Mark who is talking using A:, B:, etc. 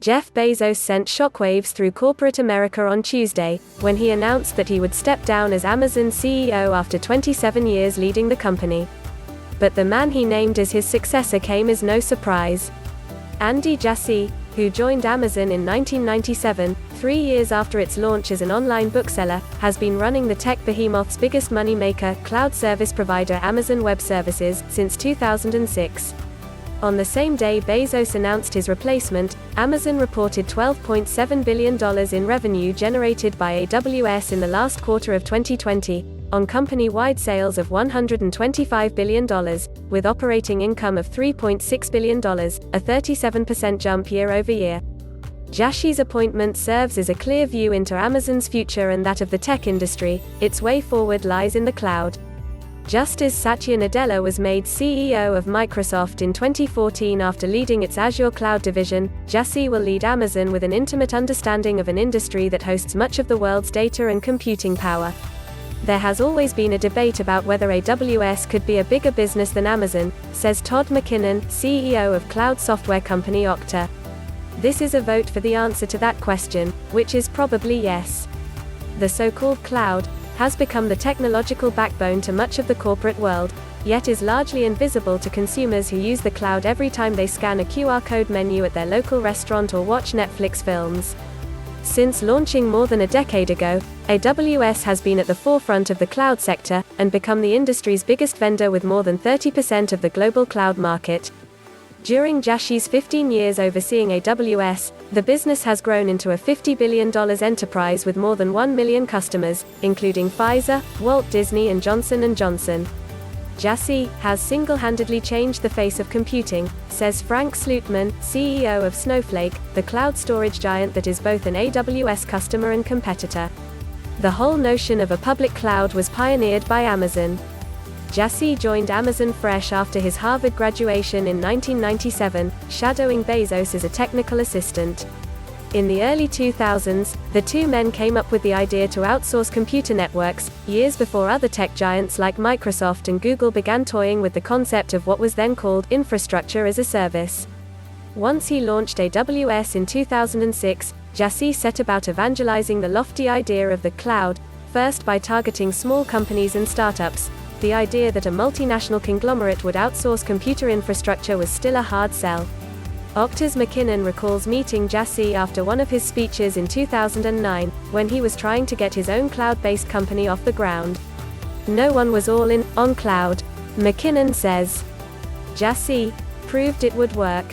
A: Jeff Bezos sent shockwaves through corporate America on Tuesday, when he announced that he would step down as Amazon CEO after 27 years leading the company. But the man he named as his successor came as no surprise. Andy Jassy, who joined Amazon in 1997, 3 years after its launch as an online bookseller, has been running the tech behemoth's biggest moneymaker, cloud service provider Amazon Web Services, since 2006. On the same day Bezos announced his replacement, Amazon reported $12.7 billion in revenue generated by AWS in the last quarter of 2020, on company-wide sales of $125 billion, with operating income of $3.6 billion, a 37% jump year-over-year. Jassy's appointment serves as a clear view into Amazon's future and that of the tech industry. Its way forward lies in the cloud. Just as Satya Nadella was made CEO of Microsoft in 2014 after leading its Azure cloud division, Jassy will lead Amazon with an intimate understanding of an industry that hosts much of the world's data and computing power. There has always been a debate about whether AWS could be a bigger business than Amazon, says Todd McKinnon, CEO of cloud software company Okta. This is a vote for the answer to that question, which is probably yes. The so-called cloud has become the technological backbone to much of the corporate world, yet is largely invisible to consumers who use the cloud every time they scan a QR code menu at their local restaurant or watch Netflix films. Since launching more than a decade ago, AWS has been at the forefront of the cloud sector, and become the industry's biggest vendor with more than 30% of the global cloud market. During Jassy's 15 years overseeing AWS, the business has grown into a $50 billion enterprise with more than 1 million customers, including Pfizer, Walt Disney and Johnson & Johnson. Jassy has single-handedly changed the face of computing, says Frank Slootman, CEO of Snowflake, the cloud storage giant that is both an AWS customer and competitor. The whole notion of a public cloud was pioneered by Amazon. Jassy joined Amazon fresh after his Harvard graduation in 1997, shadowing Bezos as a technical assistant. In the early 2000s, the two men came up with the idea to outsource computer networks, years before other tech giants like Microsoft and Google began toying with the concept of what was then called infrastructure as a service. Once he launched AWS in 2006, Jassy set about evangelizing the lofty idea of the cloud, first by targeting small companies and startups. The idea that a multinational conglomerate would outsource computer infrastructure was still a hard sell. Okta's McKinnon recalls meeting Jassy after one of his speeches in 2009, when he was trying to get his own cloud-based company off the ground. No one was all in on cloud, McKinnon says. Jassy proved it would work.